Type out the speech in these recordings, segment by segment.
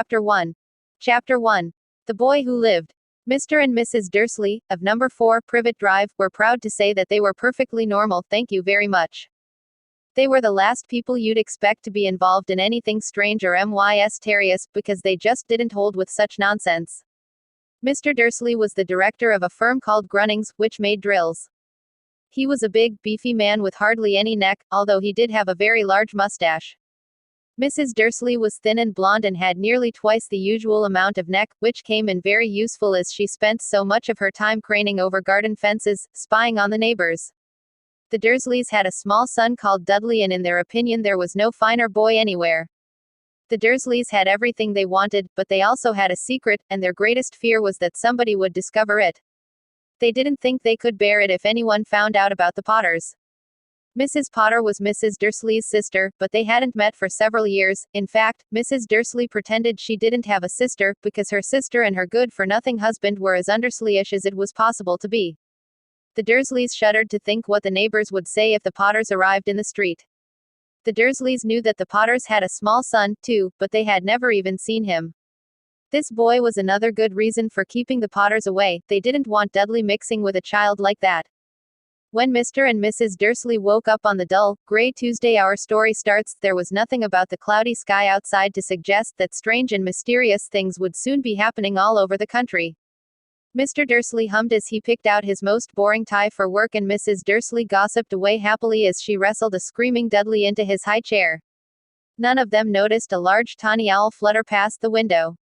Chapter 1. Chapter 1. The Boy Who Lived. Mr. and Mrs. Dursley, of number 4 Privet Drive, were proud to say that they were perfectly normal, thank you very much. They were the last people you'd expect to be involved in anything strange or mysterious, because they just didn't hold with such nonsense. Mr. Dursley was the director of a firm called Grunnings, which made drills. He was a big, beefy man with hardly any neck, although he did have a very large mustache. Mrs. Dursley was thin and blonde and had nearly twice the usual amount of neck, which came in very useful as she spent so much of her time craning over garden fences, spying on the neighbors. The Dursleys had a small son called Dudley, and in their opinion there was no finer boy anywhere. The Dursleys had everything they wanted, but they also had a secret, and their greatest fear was that somebody would discover it. They didn't think they could bear it if anyone found out about the Potters. Mrs. Potter was Mrs. Dursley's sister, but they hadn't met for several years. In fact, Mrs. Dursley pretended she didn't have a sister, because her sister and her good-for-nothing husband were as undersleyish as it was possible to be. The Dursleys shuddered to think what the neighbors would say if the Potters arrived in the street. The Dursleys knew that the Potters had a small son, too, but they had never even seen him. This boy was another good reason for keeping the Potters away. They didn't want Dudley mixing with a child like that. When Mr. and Mrs. Dursley woke up on the dull, gray Tuesday our story starts, there was nothing about the cloudy sky outside to suggest that strange and mysterious things would soon be happening all over the country. Mr. Dursley hummed as he picked out his most boring tie for work, and Mrs. Dursley gossiped away happily as she wrestled a screaming Dudley into his high chair. None of them noticed a large tawny owl flutter past the window.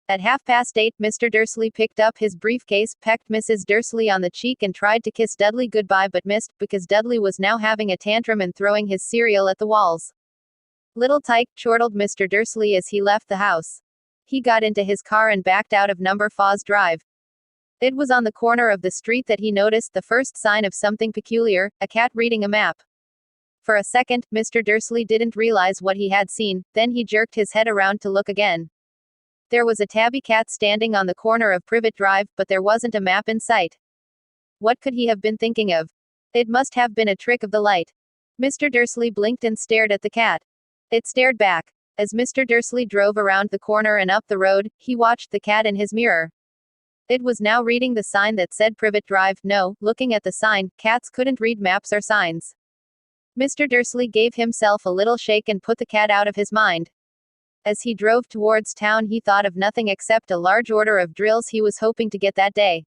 At 8:30, Mr. Dursley picked up his briefcase, pecked Mrs. Dursley on the cheek and tried to kiss Dudley goodbye but missed, because Dudley was now having a tantrum and throwing his cereal at the walls. "Little tyke," chortled Mr. Dursley as he left the house. He got into his car and backed out of number 4's drive. It was on the corner of the street that he noticed the first sign of something peculiar, a cat reading a map. For a second, Mr. Dursley didn't realize what he had seen, then he jerked his head around to look again. There was a tabby cat standing on the corner of Privet Drive, but there wasn't a map in sight. What could he have been thinking of? It must have been a trick of the light. Mr. Dursley blinked and stared at the cat. It stared back. As Mr. Dursley drove around the corner and up the road, he watched the cat in his mirror. It was now reading the sign that said Privet Drive. No, looking at the sign, cats couldn't read maps or signs. Mr. Dursley gave himself a little shake and put the cat out of his mind. As he drove towards town, he thought of nothing except a large order of drills he was hoping to get that day.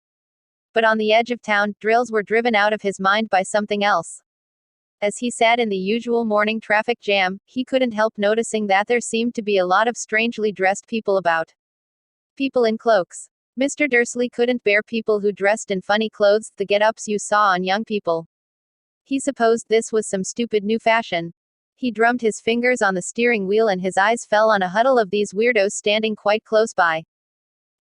But on the edge of town, drills were driven out of his mind by something else. As he sat in the usual morning traffic jam, he couldn't help noticing that there seemed to be a lot of strangely dressed people about. People in cloaks. Mr. Dursley couldn't bear people who dressed in funny clothes, the get-ups you saw on young people. He supposed this was some stupid new fashion. He drummed his fingers on the steering wheel and his eyes fell on a huddle of these weirdos standing quite close by.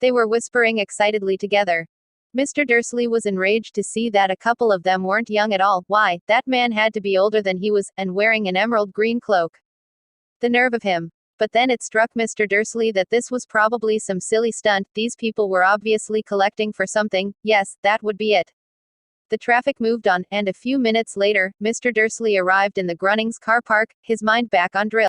They were whispering excitedly together. Mr. Dursley was enraged to see that a couple of them weren't young at all. Why, that man had to be older than he was, and wearing an emerald green cloak. The nerve of him. But then it struck Mr. Dursley that this was probably some silly stunt. These people were obviously collecting for something. Yes, that would be it. The traffic moved on, and a few minutes later, Mr. Dursley arrived in the Grunnings car park, his mind back on drill.